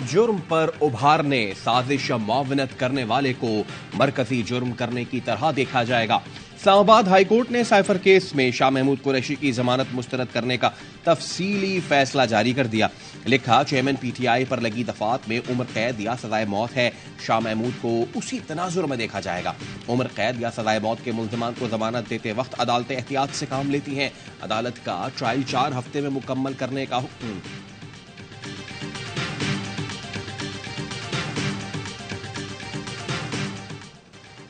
जुर्म पर उभारने, साजिश मुआवनत करने वाले को मरकजी जुर्म करने की तरह देखा जाएगा। इस्लामाबाद हाईकोर्ट ने साइफर केस में शाह महमूद कुरैशी की जमानत मुस्तरद करने का तफसीली फैसला जारी कर दिया। लिखा, चेयरमैन पीटीआई पर लगी दफात में उम्र कैद या सजाए मौत है। शाह महमूद को उसी तनाजुर में देखा जाएगा। उम्र कैद या सजाए मौत के मुल्जिमान को जमानत देते वक्त अदालतें एहतियात से काम लेती हैं। अदालत का ट्रायल 4 हफ्ते में मुकम्मल करने का हुक्म।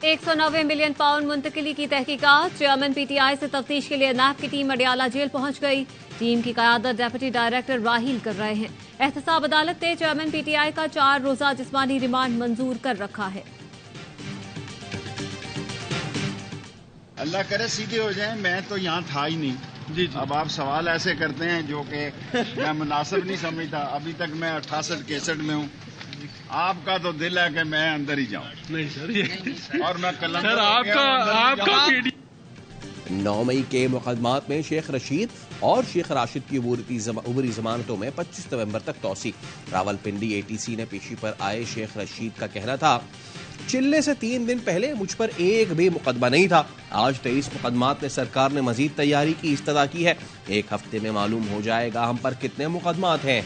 £190 मिलियन मुंतकिली की तहकीकात। चेयरमैन पीटीआई से तफ्तीश के लिए नैब की टीम अडियाला जेल पहुंच गई। टीम की क़यादत डेप्यूटी डायरेक्टर राहील कर रहे हैं। एहतसाब अदालत ने चेयरमैन पीटीआई का 4 रोजा जिस्मानी रिमांड मंजूर कर रखा है। अल्लाह करे सीधे हो जाए, मैं तो यहाँ था ही नहीं। जी। अब आप सवाल ऐसे करते हैं जो कि मैं मुनासिब नहीं समझता। अभी तक मैं 68-61 में हूँ। आपका तो दिल है कि मैं अंदर ही जाऊं। नहीं सर, ये और मैं कल सर आपका 9 मई के मुकदमात में शेख रशीद और शेख राशिद की उबरी जमानतों में 25 नवंबर तक तौसी। रावलपिंडी एटीसी ने पेशी पर आए शेख रशीद का कहना था, चिल्ले से 3 दिन पहले मुझ पर एक भी मुकदमा नहीं था। आज 23 मुकदमात में सरकार ने मजीद तैयारी की इस्तदा की है। 1 हफ्ते में मालूम हो जाएगा हम पर कितने मुकदमात हैं।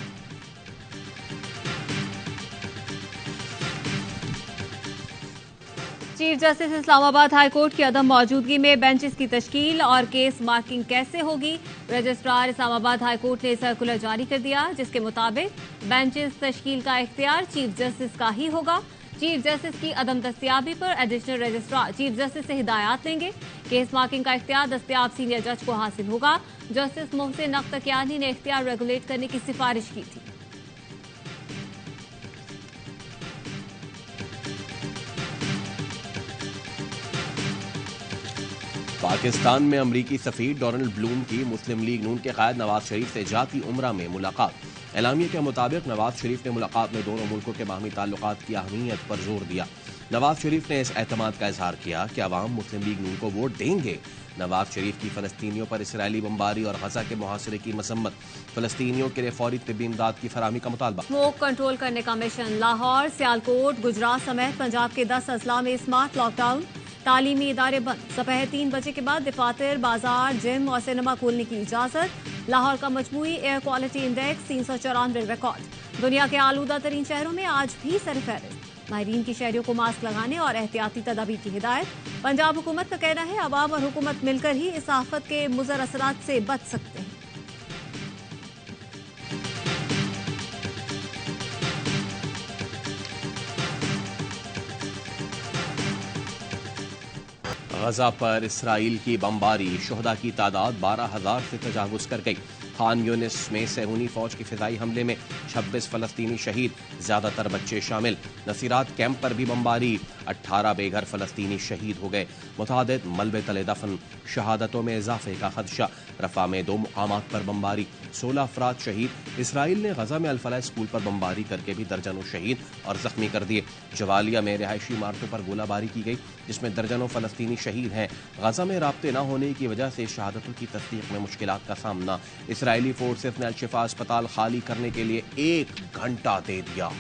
चीफ जस्टिस इस्लामाबाद हाईकोर्ट की अदम मौजूदगी में बेंचेस की तश्कील और केस मार्किंग कैसे होगी। रजिस्ट्रार इस्लामाबाद हाईकोर्ट ने सर्कुलर जारी कर दिया, जिसके मुताबिक बेंचेस तश्कील का इख्तियार चीफ जस्टिस का ही होगा। चीफ जस्टिस की अदम दस्तियाबी पर एडिशनल रजिस्ट्रार चीफ जस्टिस से हिदायत लेंगे। केस मार्किंग का इख्तियार दस्तियाब सीनियर जज को हासिल होगा। जस्टिस मोहसिन अख्तरकियानी ने इख्तियार रेगुलेट करने की सिफारिश की थी। पाकिस्तान में अमरीकी सफीर डोनाल्ड ब्लूम की मुस्लिम लीग नून के कायद नवाज शरीफ से जाती उम्रा में मुलाकात। एलामिया के मुताबिक नवाज शरीफ ने मुलाकात में दोनों मुल्कों के बाहमी ताल्लुकात की अहमियत पर जोर दिया। नवाज शरीफ ने इस एतमाद का इजहार किया कि अवाम मुस्लिम लीग नून को वोट देंगे। नवाज शरीफ की फलस्तीनियों पर इसराइली बमबारी और गजा के मुहासरे की मसम्मत। फलस्तीनियों के लिए फौरी तिब्बी इमदाद की फराहमी का मुतालबा। स्मोक कंट्रोल करने का मिशन। लाहौर, सियालकोट, गुजरात समेत पंजाब के 10 अजला में स्मार्ट लॉकडाउन। तालीमी इदारे बंद। दोपहर 3 बजे के बाद दफातर, बाजार, जिम और सिनेमा खोलने की इजाजत। लाहौर का मजमूई एयर क्वालिटी इंडेक्स 394 रिकॉर्ड। दुनिया के आलूदा तरीन शहरों में आज भी सरफहरिस्त। माहिरीन की शहरियों को मास्क लगाने और एहतियाती तदाबीर की हिदायत। पंजाब हुकूमत का कहना है, अवाम और हुकूमत मिलकर ही इस आफत के मुज़र असरात से बच सकते हैं। गजा पर इसराइल की बमबारी, शुहदा की तादाद 12,000 से तजावुज कर गई। खान यूनिस में सहूनी फौज के फिजाई हमले में 26 फलस्तीनी शहीद, ज्यादातर बच्चे शामिल। नसीरात कैंप पर भी बमबारी, 18 बेघर फलस्तीनी शहीद हो गए। मुतादिद मलबे तले दफन, शहादतों में इजाफे का खदशा। रफा में 2 मुकामात पर बमबारी, 16 अफराद शहीद। इसराइल ने गजा में अल-फलाह स्कूल पर बमबारी करके भी दर्जनों शहीद और जख्मी कर दिए। जवालिया में रिहायशी इमारतों पर गोलाबारी की गई, जिसमें दर्जनों फलस्तीनी शहीद हैं। गजा में राब्ते न होने की वजह से शहादतों की तस्दीक में मुश्किलात का सामना। इसराइली फोर्सेस ने अल-शिफा अस्पताल खाली करने के लिए 1 घंटा दे दिया।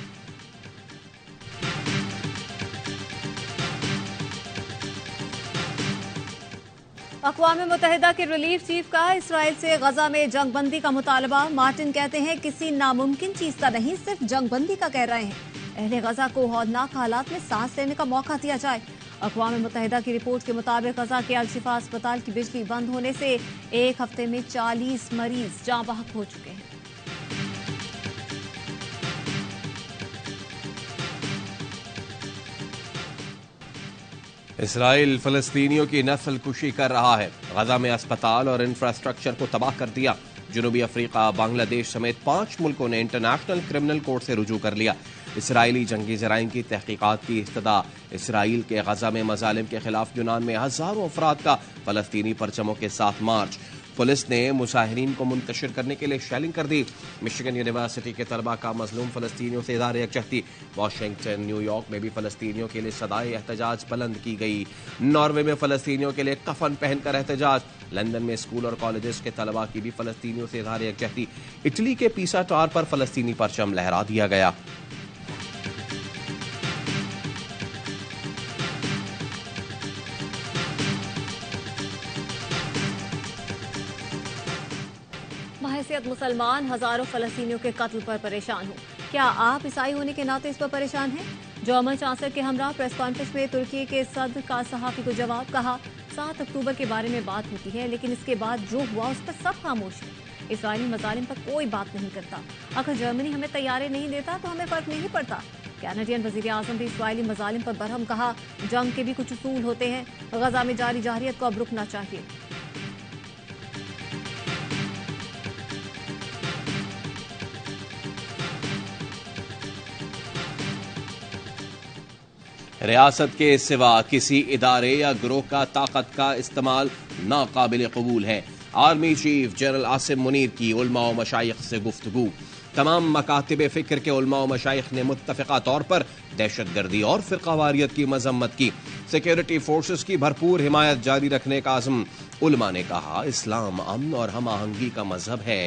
अक़वाम मुत्तहिदा के रिलीफ चीफ का इसराइल से गजा में जंगबंदी का मुतालबा। मार्टिन कहते हैं, किसी नामुमकिन चीज का नहीं, सिर्फ जंगबंदी का कह रहे हैं। अहले गजा को हौलनाक हालात में सांस लेने का मौका दिया जाए। अक़वाम मुत्तहिदा की रिपोर्ट के मुताबिक गजा के अल-शिफा अस्पताल की बिजली बंद होने से 1 हफ्ते में 40 मरीज जाँ बहक हो चुके हैं। इसराइल फलस्तीनियों की नस्ल कुशी कर रहा है। गजा में अस्पताल और इंफ्रास्ट्रक्चर को तबाह कर दिया। जनूबी अफ्रीका, बांग्लादेश समेत 5 मुल्कों ने इंटरनेशनल क्रिमिनल कोर्ट से रुजू कर लिया। इसराइली जंगी जराइम की तहकीकात की इस्तदा। इसराइल के गजा में मजालिम के खिलाफ यूनान में हजारों अफराद का फलस्तीनी परचमों के साथ मार्च। पुलिस ने मुजाहिरीन को मुंतशिर करने के लिए शेलिंग कर दी। मिशिगन यूनिवर्सिटी के तलबा का मजलूम फलस्तीनियों से इज़हार यकजहती। वॉशिंगटन, न्यूयॉर्क में भी फलस्तीनियों के लिए सदाए एहतजाज बुलंद की गई। नॉर्वे में फलस्तीनियों के लिए कफन पहनकर एहतजाज। लंदन में स्कूल और कॉलेजेस के तलबा की भी फलस्तीनियों से इज़हार यकजहती। इटली के पीसा टावर पर फलस्तीनी परचम लहरा दिया गया। बहैसियत मुसलमान हजारों फलस्तीनियों के कत्ल पर परेशान हूँ। क्या आप ईसाई होने के नाते इस पर परेशान हैं? जर्मन चांसलर के हमरा प्रेस कॉन्फ्रेंस में तुर्की के सदर का सहाफी को जवाब। कहा 7 अक्टूबर के बारे में बात होती है, लेकिन इसके बाद जो हुआ उस पर सब खामोश है। इसराइली मजालिम पर कोई बात नहीं करता। अगर जर्मनी हमें तैयारी नहीं देता तो हमें फर्क नहीं पड़ता। कैनेडियन वजीर आजम भी इसराइली मजालिम पर बरहम। कहा जंग के भी कुछ उसूल होते हैं। गजा में जारी जारहियत को अब रुकना चाहिए। रियासत के सिवा किसी इदारे या ग्रोह का ताकत का इस्तेमाल नाकाबिल कबूल है। Army chief general Asim Munir की उलमा व मशाइख से गुफ्तगू। तमाम मकातिब फ़िक्र के उलमा व मशाइख ने मुत्तफ़िक़ा तौर पर दहशतगर्दी और फ़िरक़ावारियत की मज़म्मत की। सिक्योरिटी फोर्सेस की भरपूर हिमायत जारी रखने का आज़म। उलमा ने कहा इस्लाम अमन और हम आहंगी का मजहब है।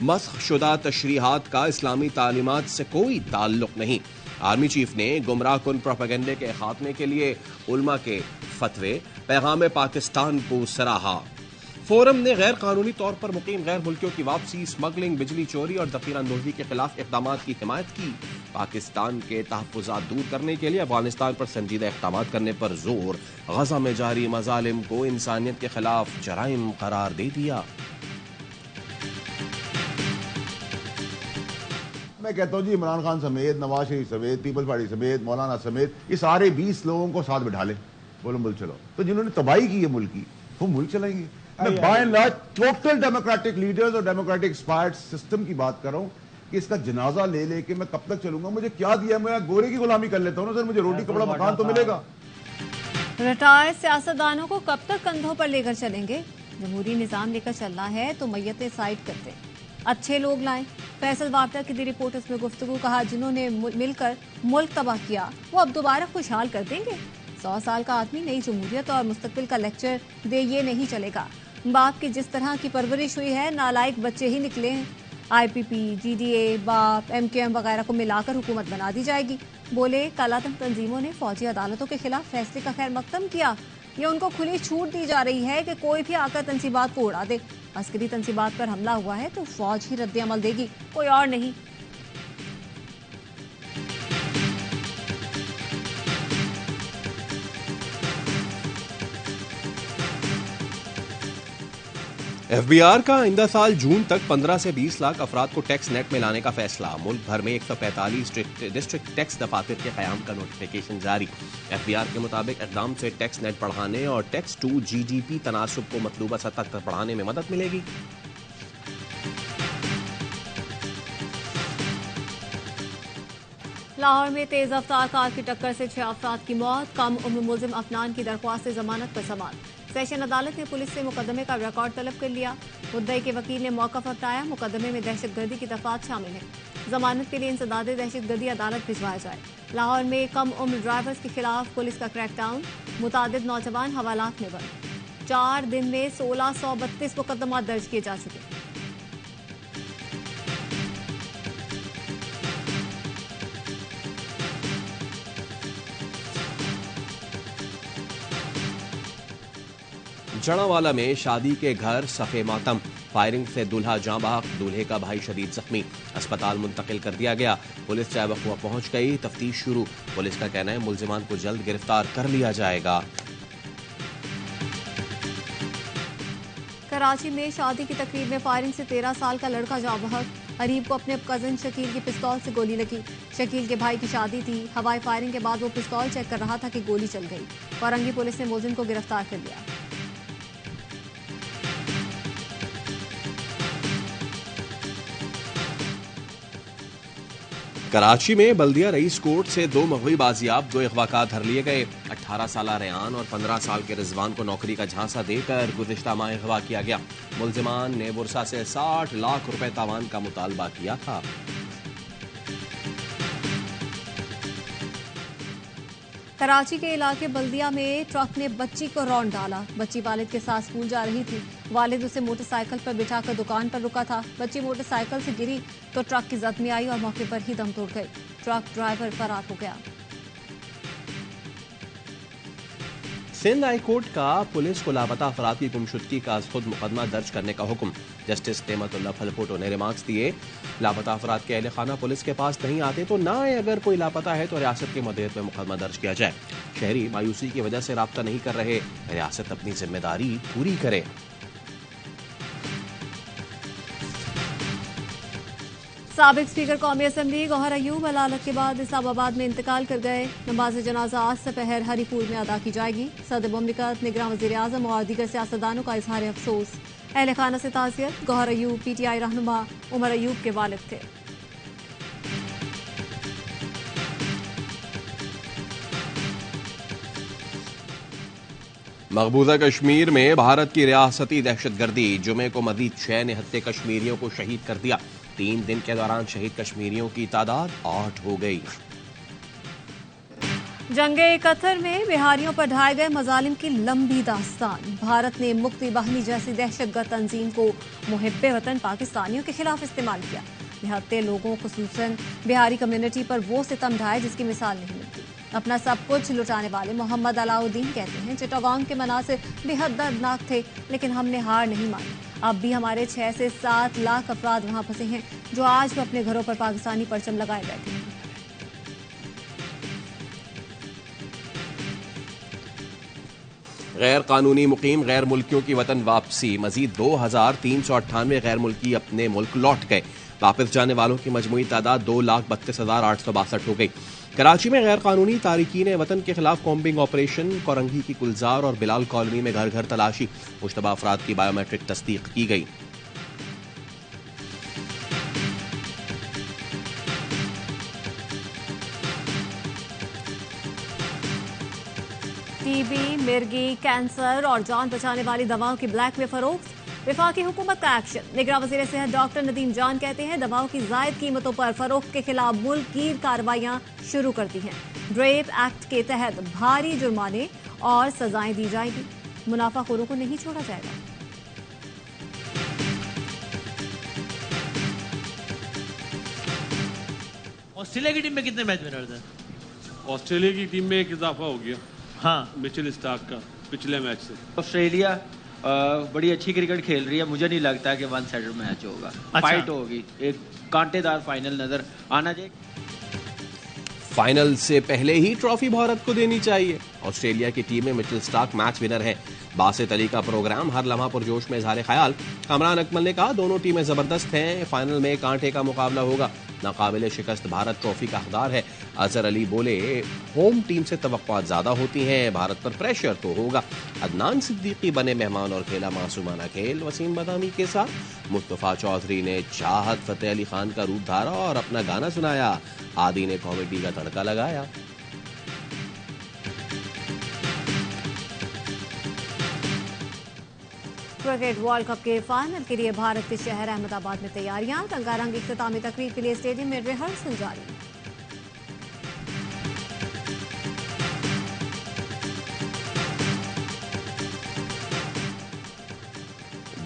मस्ख़ शुदा तशरीहात का इस्लामी तालीमात से कोई ताल्लुक़ नहीं। आर्मी चीफ ने गुमराह कुन प्रोपेगेंडे के खात्मे के लिए उलमा के फतवे पैगाम पाकिस्तान को सराहा। फोरम ने गैर कानूनी तौर पर मुकीम गैर मुल्कियों की वापसी, स्मगलिंग, बिजली चोरी और दखीलंदोजी के खिलाफ इक़दाम की हिमायत की। पाकिस्तान के तहफ़्फ़ुज़ात दूर करने के लिए अफगानिस्तान पर संजीदा इक़दाम करने पर जोर। गजा में जारी मज़ालिम को इंसानियत के खिलाफ जराइम करार दे दिया। मैं कहता हूँ जी इमरान खान समेत, नवाज शरीफ समेत, पीपल्स पार्टी समेत, मौलाना समेत, ये सारे 20 लोगों को साथ बिठा लें, बोलो मुल्क चलो। तो जिन्होंने तबाही की है मुल्क की, वो मुल्क चलाएंगे। मैं by and large total democratic leaders और डेमोक्रेटिक इंस्पायर्ड सिस्टम की बात कर रहा हूँ कि इसका जनाजा ले लेके मैं कब तक चलूंगा? मुझे क्या दिया? मैं गोरे की गुलामी कर लेता हूँ ना सर, मुझे रोटी कपड़ा मकान तो मिलेगा। रिटायर्ड सियासतदानों को कब तक कंधों पर लेकर चलेंगे? जमहूरी निजाम लेकर चलना है तो मैयतें साइड करते, अच्छे लोग लाएं। फैसल वापटा की दी रिपोर्टर्स में गुफ्तगू। कहा जिन्होंने मिलकर मुल्क तबाह किया वो अब दोबारा खुशहाल कर देंगे। 100 साल का आदमी नई जमहूरियत और मुस्तकबिल का लेक्चर दे, ये नहीं चलेगा। बाप की जिस तरह की परवरिश हुई है नालायक बच्चे ही निकले हैं। IPP, GDA, बाप, MKM वगैरह को मिलाकर हुकूमत बना दी जाएगी। बोले कालाधन तंजीमों ने फौजी अदालतों के खिलाफ फैसले का खैर मकदम किया। ये उनको खुली छूट दी जा रही है कि कोई भी आकर तंसीबात को उड़ा दे। अस्करी तंसीबात पर हमला हुआ है तो फौज ही रद्द अमल देगी, कोई और नहीं। FBR का आइंदा साल जून तक 15 से 20 लाख अफराद को टैक्स नेट में लाने का फैसला। मुल्क भर में 145 डिस्ट्रिक्ट टैक्स दफातर के क़याम का नोटिफिकेशन जारी। FBR के मुताबिक इक़दाम से टैक्स नेट बढ़ाने और टैक्स टू GDP तनासुब को मतलूबा सतह तक बढ़ाने में मदद मिलेगी। लाहौर में तेज रफ्तार कार की टक्कर से 6 अफराद की मौत। कम उम्र मुल्जिम अफनान की दरख्वास्त से जमानत पर समाअत। सेशन अदालत ने पुलिस से मुकदमे का रिकॉर्ड तलब कर लिया। मुद्दई के वकील ने मौका बताया मुकदमे में दहशतगर्दी की दफात शामिल है। जमानत के लिए इंसदादे दहशतगर्दी अदालत भिजवाया जाए। लाहौर में कम उम्र ड्राइवर्स के खिलाफ पुलिस का क्रैकडाउन। मुतादिद नौजवान हवालात में बंद। 4 दिन में 1632 मुकदमा दर्ज किए जा चुके। जड़ावाला में शादी के घर सफे मातम। फायरिंग से दूल्हा जाँ बहक, दूल्हे का भाई शदीद जख्मी। अस्पताल मुंतकिल कर दिया गया। पुलिस चाहे वक़्वा पहुंच गई, तफ्तीश शुरू। पुलिस का कहना है मुल्जिमान को जल्द गिरफ्तार कर लिया जाएगा। कराची में शादी की तकरीब में फायरिंग से 13 साल का लड़का जाँ बहक। अरीब को अपने कजन शकील की पिस्तौल से गोली लगी। शकील के भाई की शादी थी। हवाई फायरिंग के बाद वो पिस्तौल चेक कर रहा था कि गोली चल गई। वारंगी पुलिस ने मुलजिम को गिरफ्तार कर लिया। कराची में बल्दिया रईस कोर्ट से 2 मगवी बाजियाब, 2 अगवाकार धर लिए गए। 18 साल रेयान और 15 साल के रिजवान को नौकरी का झांसा देकर गुज़िश्ता माह अगवा किया गया। मुल्जिमान ने बुरसा से 60 लाख रुपए तावान का मुतालबा किया था। कराची के इलाके बल्दिया में ट्रक ने बच्ची को रौंद डाला। बच्ची वालिद के साथ स्कूल जा रही थी। वालिद उसे मोटरसाइकिल पर बिठाकर दुकान पर रुका था। बच्ची मोटरसाइकिल से गिरी तो ट्रक की जद में आई और मौके पर ही दम तोड़ गई। ट्रक ड्राइवर फरार हो गया। सिंध हाई कोर्ट का पुलिस को लापता अफराद की गुमशुदगी का खुद मुकदमा दर्ज करने का हुक्म। जस्टिस नेमतुल्लाह फलपोटो ने रिमार्क्स दिए, लापता अफराद के अहले खाना पुलिस के पास नहीं आते तो ना आए। अगर कोई लापता है तो रियासत के मदेत में मुकदमा दर्ज किया जाए। शहरी मायूसी की वजह से राब्ता नहीं कर रहे, रियासत अपनी जिम्मेदारी पूरी करे। साबिक स्पीकर कौमी असम्बली गौहर अयूब अदालत के बाद इस्लामाबाद में इंतकाल कर गए। नमाज जनाजा आज दोपहर हरीपुर में अदा की जाएगी। सदर मुमलिकत, निगरान वज़ीर आज़म और दीगर सियासतदानों का इजहार अफसोस। अहले खाना से ताज़ियत। गौहर अयूब PTI रहनुमा उमर अयूब के वालिद थे। मकबूजा कश्मीर में भारत की रियासती दहशतगर्दी, जुमे को मजीद 6 निहत्ते कश्मीरियों को शहीद कर दिया। 3 दिन के दौरान शहीद कश्मीरियों की तादाद 8 हो गई। जंगे कतर में बिहारियों पर ढाए गए मजालिम की लंबी दास्तान। भारत ने मुक्ति बाहिनी जैसी दहशतगर्द तंजीम को मुहिब्बे वतन पाकिस्तानियों के खिलाफ इस्तेमाल किया। निहत्ते लोगों खुसूसन बिहारी कम्युनिटी पर वो सितम ढाए जिसकी मिसाल नहीं मिलती। अपना सब कुछ लुटाने वाले मोहम्मद अलाउद्दीन कहते हैं, चिटागोंग के मनासिर बेहद दर्दनाक थे, लेकिन हमने हार नहीं मानी। अब भी हमारे 6 से 7 लाख अफराद वहां फंसे हैं जो आज भी अपने घरों पर पाकिस्तानी परचम लगाए बैठे हैं। गैर कानूनी मुकीम गैर मुल्कियों की वतन वापसी, मजीद 2398 गैर मुल्की अपने मुल्क लौट गए। वापस जाने वालों की मजमूई तादाद 2,32,862 हो गई। कराची में गैर कानूनी तारिकीन वतन के खिलाफ कॉम्बिंग ऑपरेशन, कोरंगी की गुलजार और बिलाल कॉलोनी में घर घर तलाशी। मुश्तबा अफराद की बायोमेट्रिक तस्दीक की गई। टीबी, मिर्गी, कैंसर और जान बचाने वाली दवाओं की ब्लैक में फरोख्त। विफाकी हुकूमत का एक्शन। निगरान वज़ीर सेहत डॉक्टर नदीम जान कहते हैं, दवाओं की जायद कीमतों पर फरोख्त के खिलाफ मुल्क कार्रवाइयां शुरू कर दी हैं। ड्रेप एक्ट के तहत भारी जुर्माने और सजाएं दी जाएगी। मुनाफाखोरों को नहीं छोड़ा जाएगा। ऑस्ट्रेलिया की टीम में कितने मैच विनर थे? ऑस्ट्रेलिया की टीम में एक इजाफा हो गया, हाँ, मिचेल स्टार्क का पिछले मैच से। ऑस्ट्रेलिया बड़ी अच्छी क्रिकेट खेल रही है। मुझे नहीं लगता कि 1 साइडेड मैच होगा। अच्छा। फाइट होगी, एक कांटेदार फाइनल नजर आना चाहिए। फाइनल से पहले ही ट्रॉफी भारत को देनी चाहिए। ऑस्ट्रेलिया की टीम में मिचेल स्टार्क मैच विनर है। बासित अली का प्रोग्राम हर लम्हा पुरजोश में इजहार ख्याल। कामरान अकमल ने कहा, दोनों टीमें जबरदस्त हैं, फाइनल में कांटे का मुकाबला होगा। नाकाबिले शिकस्त भारत ट्रॉफी का हकदार है। अजहर अली बोले, होम टीम से तवक्कुआत ज्यादा होती हैं, भारत पर प्रेशर तो होगा। अदनान सिद्दीकी बने मेहमान और खेला मासूमाना खेल वसीम बदामी के साथ। मुस्तफा चौधरी ने चाहत फतेह अली खान का रूप धारा और अपना गाना सुनाया। आदि ने कॉमेडी का तड़का लगाया। क्रिकेट वर्ल्ड कप के फाइनल के लिए भारत के शहर अहमदाबाद में तैयारियां। रंगारंग इख्तितामी तकरीब के लिए स्टेडियम में रिहर्सल जारी।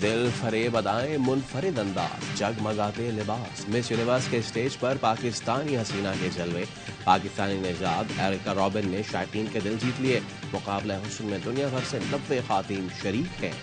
दिल फरेब अदाएं, मुनफरिद अंदाज, जगमगाते लिबास। मिस यूनिवर्स के स्टेज पर पाकिस्तानी हसीना के जलवे। पाकिस्तानी निजात एरिका रॉबिन ने शायकीन के दिल जीत लिए। मुकाबला हुस्न में दुनिया भर से 90 खातीन शरीक हैं।